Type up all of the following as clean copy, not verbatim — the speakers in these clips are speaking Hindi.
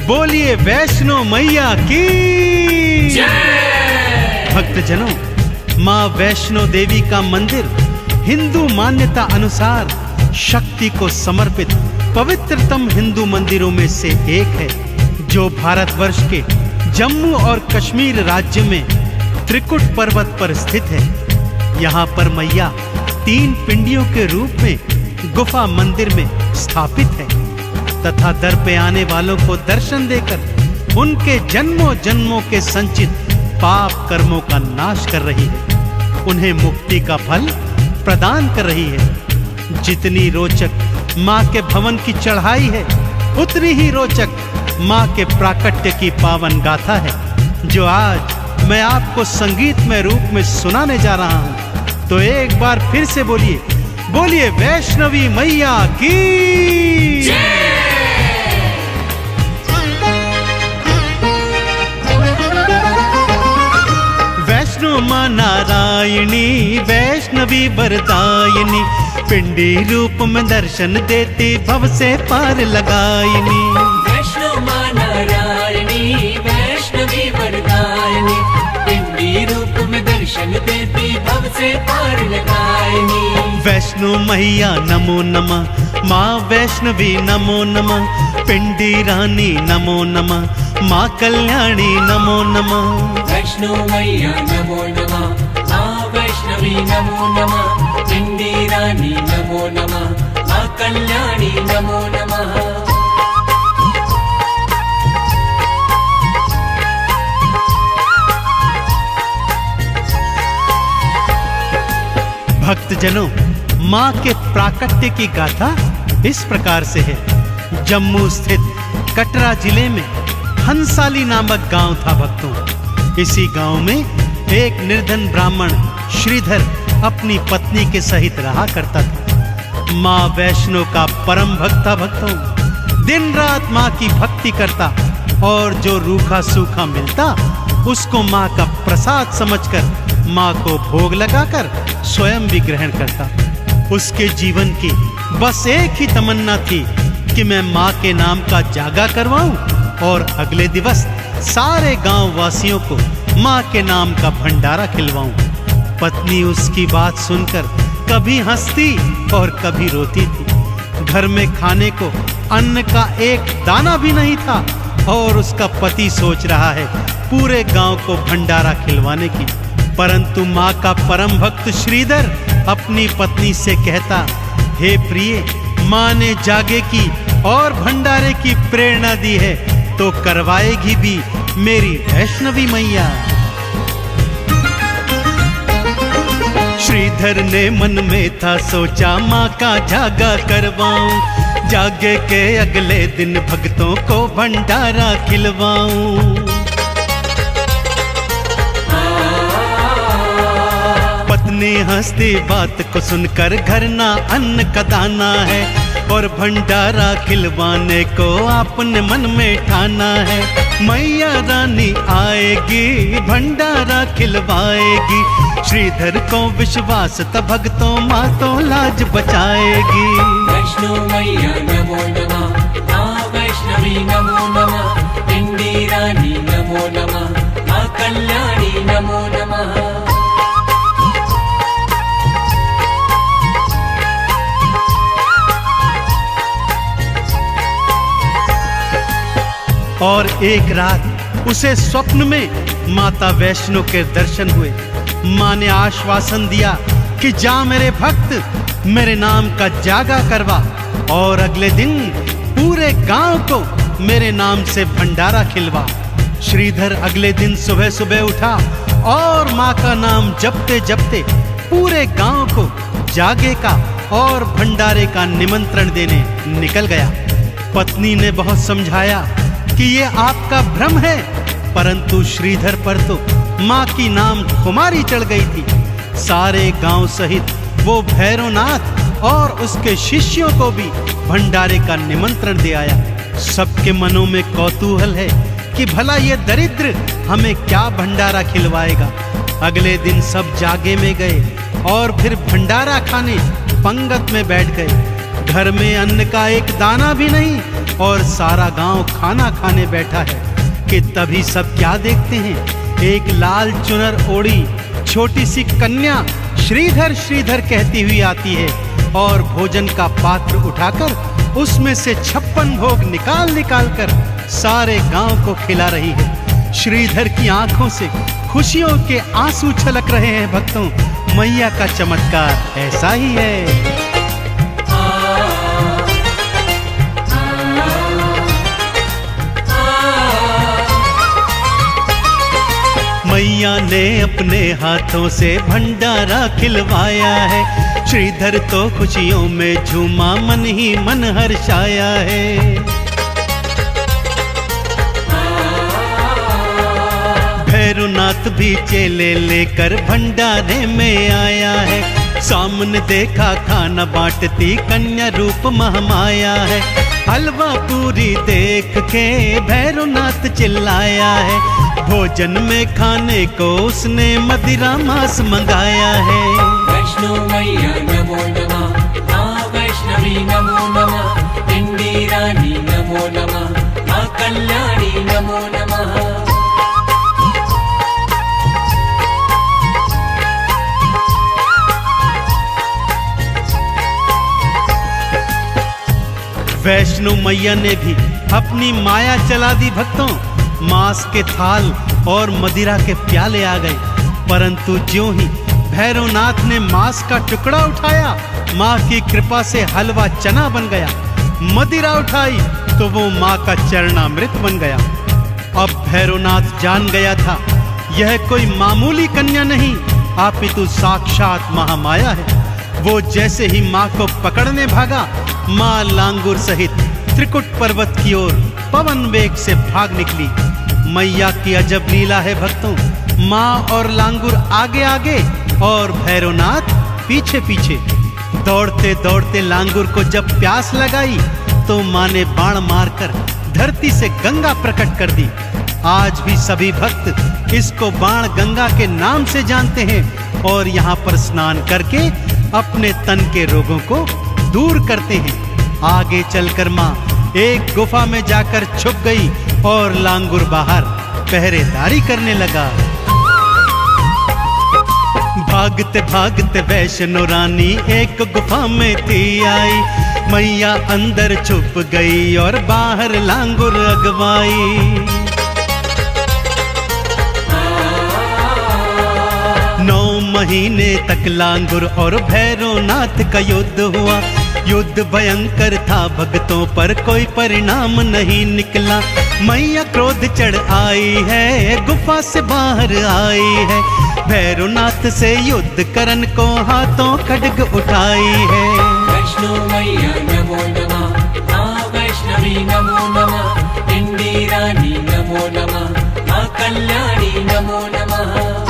बोलिए वैष्णो मैया की जय। भक्तजनों, माँ वैष्णो देवी का मंदिर हिंदू मान्यता अनुसार शक्ति को समर्पित पवित्रतम हिंदू मंदिरों में से एक है, जो भारतवर्ष के जम्मू और कश्मीर राज्य में त्रिकुट पर्वत पर स्थित है। यहाँ पर मैया 3 पिंडियों के रूप में गुफा मंदिर में स्थापित है तथा दर पे आने वालों को दर्शन देकर उनके जन्मों जन्मों के संचित पाप कर्मों का नाश कर रही है, उन्हें मुक्ति का फल प्रदान कर रही है। जितनी रोचक माँ के भवन की चढ़ाई है, उतनी ही रोचक माँ के प्राकट्य की पावन गाथा है, जो आज मैं आपको संगीतमय रूप में सुनाने जा रहा हूँ। तो एक बार फिर से बोलिए, बोलिए वैष्णवी मैया की जय। वैष्णो माँ नारायणी वैष्णवी वरदायिनी, पिंडी रूप में दर्शन देती भव से पार लगायिनी। वैष्णो माँ नारायणी वैष्णवी वरदायिनी, पिंडी रूप में दर्शन देती भव से पार लगायिनी। वैष्णो मैया नमो नमः, माँ वैष्णवी नमो नमः, पिंडी रानी नमो नमः, माँ कल्याणी नमो नमः। वैष्णो मैया नमो नमः, माँ वैष्णवी नमो नमः, पिंडी रानी नमो नमः, माँ कल्याणी नमो नमः। भक्तजनों, माँ के प्राकट्य की गाथा इस प्रकार से है। जम्मू स्थित कटरा जिले में हंसाली नामक गांव था भक्तों। इसी गांव में एक निर्धन ब्राह्मण श्रीधर अपनी पत्नी के सहित रहा करता था। माँ वैष्णो का परम भक्त था भक्तों। दिन रात माँ की भक्ति करता और जो रूखा सूखा मिलता उसको माँ का प्रसाद समझकर माँ को भोग लगाकर स्वयं भी ग्रहण करता। उसके जीवन की बस एक ही तमन्ना थी कि मैं माँ के नाम का जागा करवाऊं और अगले दिवस सारे गांव वासियों को माँ के नाम का भंडारा खिलवाऊं। पत्नी उसकी बात सुनकर कभी हंसती और कभी रोती थी। घर में खाने को अन्न का एक दाना भी नहीं था और उसका पति सोच रहा है पूरे गांव को भंडारा खिलवाने की। परंतु माँ का परम भक्त श्रीधर अपनी पत्नी से कहता, हे प्रिय, माँ ने जागे की और भंडारे की प्रेरणा दी है तो करवाएगी भी मेरी वैष्णवी मैया। श्रीधर ने मन में था सोचा माँ का जागा करवाऊं, जागे के अगले दिन भक्तों को भंडारा खिलवाऊं। पत्नी हंसती बात को सुनकर घर ना अन्न का दाना है और भंडारा खिलवाने को आपने मन में ठाना है। मैया रानी आएगी भंडारा खिलवाएगी, श्रीधर को विश्वास त भक्तों माँ तो लाज बचाएगी। वैष्णो मैया नमो नमः, माँ वैष्णवी नमो नमः, पिंडी रानी नमो नमः, माँ कल्याणी नमो नमः। और एक रात उसे स्वप्न में माता वैष्णो के दर्शन हुए। माँ ने आश्वासन दिया कि जा मेरे भक्त, मेरे नाम का जागा करवा और अगले दिन पूरे गांव को मेरे नाम से भंडारा खिलवा। श्रीधर अगले दिन सुबह सुबह उठा और माँ का नाम जपते जपते पूरे गांव को जागे का और भंडारे का निमंत्रण देने निकल गया। पत्नी ने बहुत समझाया कि ये आपका भ्रम है, परंतु श्रीधर पर तो माँ की नाम खुमारी चढ़ गई थी। सारे गांव सहित वो भैरवनाथ और उसके शिष्यों को भी भंडारे का निमंत्रण दे आया। सबके मनों में कौतूहल है कि भला ये दरिद्र हमें क्या भंडारा खिलवाएगा। अगले दिन सब जागे में गए और फिर भंडारा खाने पंगत में बैठ गए। घर में अन्न का एक दाना भी नहीं और सारा गांव खाना खाने बैठा है कि तभी सब क्या देखते हैं, एक लाल चुनर ओढ़ी छोटी सी कन्या श्रीधर श्रीधर कहती हुई आती है और भोजन का पात्र उठाकर उसमें से 56 भोग निकाल निकाल कर सारे गांव को खिला रही है। श्रीधर की आंखों से खुशियों के आंसू छलक रहे हैं। भक्तों, मैया का चमत्कार ऐसा ही है। मैया ने अपने हाथों से भंडारा खिलवाया है। श्रीधर तो खुशियों में झूमा, मन ही मन हर्षाया है। भैरवनाथ भी चेले लेकर भंडारे में आया है। सामने देखा खाना बांटती कन्या रूप महामाया है। हलवा पूरी देख के भैरवनाथ चिल्लाया है। भोजन में खाने को उसने मदिरा मांस मंगाया है। वैष्णो मैया नमो नमः, माँ वैष्णवी नमो नमः, इंदी रानी नमो नमः, माँ कल्याणी नमो नमः। वैष्णो मैया ने भी अपनी माया चला दी। भक्तों, मांस के थाल और मदिरा के प्याले आ गए, परंतु ज्यों ही भैरवनाथ ने मांस का टुकड़ा उठाया, माँ की कृपा से हलवा चना बन गया। मदिरा उठाई तो वो माँ का चरणामृत बन गया। अब भैरवनाथ जान गया था यह कोई मामूली कन्या नहीं, अपितु साक्षात महामाया है। वो जैसे ही माँ को पकड़ने भागा, माँ लांगुर सहित त्रिकुट पर्वत की ओर पवन वेग से भाग निकली। मैया की अजब लीला है भक्तों। माँ और लांगुर आगे आगे और भैरवनाथ पीछे पीछे। दौड़ते दौड़ते लांगुर को जब प्यास लगाई तो माँ ने बाण मारकर धरती से गंगा प्रकट कर दी। आज भी सभी भक्त इसको बाण गंगा के नाम से जानते हैं और यहाँ पर स्नान करके अपने तन के रोगों को दूर करते हैं। आगे चलकर माँ एक गुफा में जाकर छुप गई और लांगुर बाहर पहरेदारी करने लगा। भागते भागते वैष्णो रानी एक गुफा में थी आई। मैया अंदर छुप गई और बाहर लांगुर अगवाई। 9 महीने तक लांगुर और भैरवनाथ का युद्ध हुआ। युद्ध भयंकर था, भक्तों पर कोई परिणाम नहीं निकला। मैया क्रोध चढ़ आई है, गुफा से बाहर आई है। भैरवनाथ से युद्ध करन को हाथों खड्ग उठाई है। वैष्णो मैया नमो नमः, माँ वैष्णवी नमो नमः, इंदी रानी नमो नमः, माँ कल्याणी नमो नमः।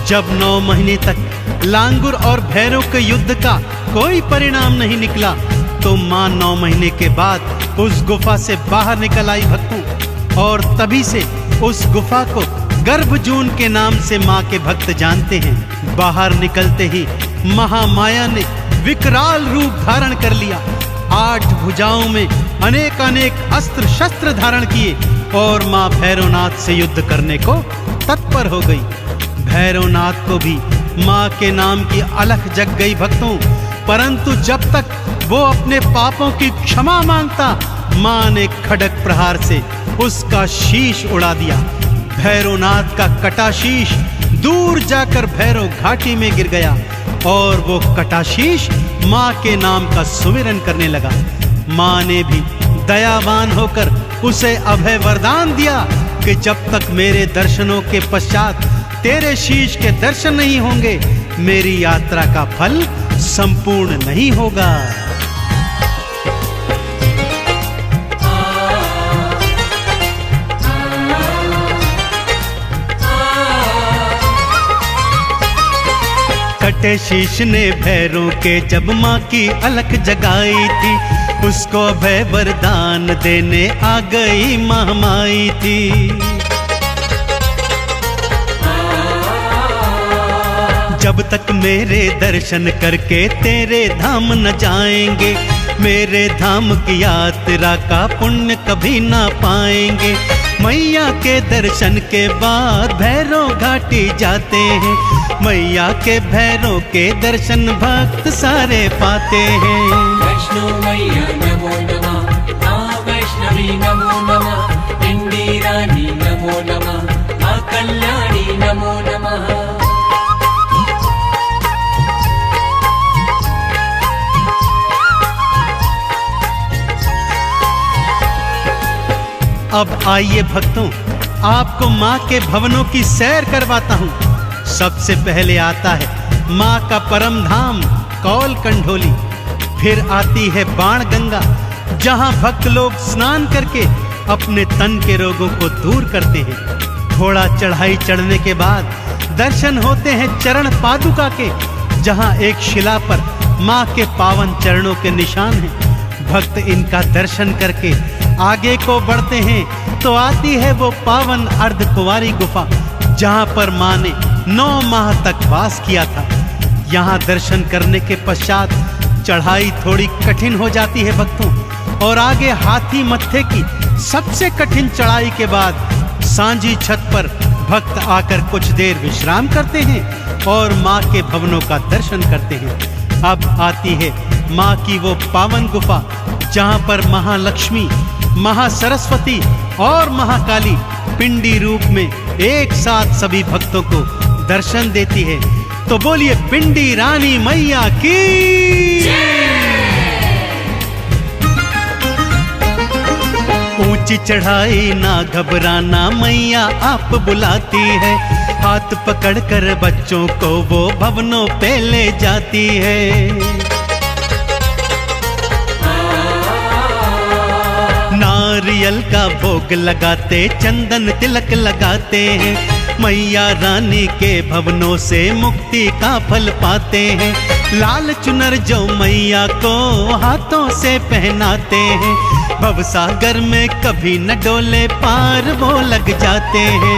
जब 9 महीने तक लांगुर और भैरव के युद्ध का कोई परिणाम नहीं निकला तो माँ 9 महीने के बाद उस गुफा से बाहर निकल आई भक्तों। और तभी से उस गुफा को गर्भजून के नाम से माँ के भक्त जानते हैं। बाहर निकलते ही महामाया ने विकराल रूप धारण कर लिया। 8 भुजाओं में अनेक अनेक अस्त्र शस्त्र धारण किए और माँ भैरवनाथ से युद्ध करने को तत्पर हो गई। भैरवनाथ को भी माँ के नाम की अलख जग गई भक्तों, परंतु जब तक वो अपने पापों की क्षमा मांगता, माँ ने खड्ग प्रहार से उसका शीश उड़ा दिया। भैरवनाथ का कटा शीश दूर जाकर भैरव घाटी में गिर गया और वो कटा शीश माँ के नाम का सुमिरन करने लगा। माँ ने भी दयावान होकर उसे अभय वरदान दिया कि जब तक मेरे दर्शनों के पश्चात तेरे शीश के दर्शन नहीं होंगे, मेरी यात्रा का फल संपूर्ण नहीं होगा। फटे शीश ने भैरों के जब माँ की अलख जगाई थी, उसको अभय वरदान देने आ गई महामाई थी। जब तक मेरे दर्शन करके तेरे धाम न जाएंगे, मेरे धाम की यात्रा का पुण्य कभी ना पाएंगे। मैया के दर्शन के बाद भैरव घाटी जाते हैं, मैया के भैरव के दर्शन भक्त सारे पाते हैं। वैष्णो मैया नमो नमः, माँ वैष्णवी नमो नमः, इंदी रानी नमो नमः, माँ कल्याणी नमो नमः। अब आइए भक्तों, आपको माँ के भवनों की सैर करवाता हूँ। सबसे पहले आता है माँ का परम धाम कौल कंढोली, फिर आती है बाण गंगा, जहाँ भक्त लोग स्नान करके अपने तन के रोगों को दूर करते हैं। थोड़ा चढ़ाई चढ़ने के बाद दर्शन होते हैं चरण पादुका के, जहाँ एक शिला पर माँ के पावन चरणों के निशान हैं। भक्त इनका दर्शन करके आगे को बढ़ते हैं तो आती है वो पावन अर्धकुंवारी गुफा, जहाँ पर माँ ने 9 माह तक वास किया था। यहाँ दर्शन करने के पश्चात चढ़ाई थोड़ी कठिन हो जाती है भक्तों, और आगे हाथी मत्थे की सबसे कठिन चढ़ाई के बाद सांझी छत पर भक्त आकर कुछ देर विश्राम करते हैं और माँ के भवनों का दर्शन करते हैं। अब आती है माँ की वो पावन गुफा, जहाँ पर महालक्ष्मी, महासरस्वती और महाकाली पिंडी रूप में एक साथ सभी भक्तों को दर्शन देती है। तो बोलिए पिंडी रानी मैया की। ऊंची चढ़ाई ना घबराना, मैया आप बुलाती है, हाथ पकड़कर बच्चों को वो भवनों पे ले जाती है। नारियल का भोग लगाते, चंदन तिलक लगाते हैं, मैया रानी के भवनों से मुक्ति का फल पाते हैं। लाल चुनर जो मैया को हाथों से पहनाते हैं, भवसागर में कभी न डोले पार वो लग जाते हैं।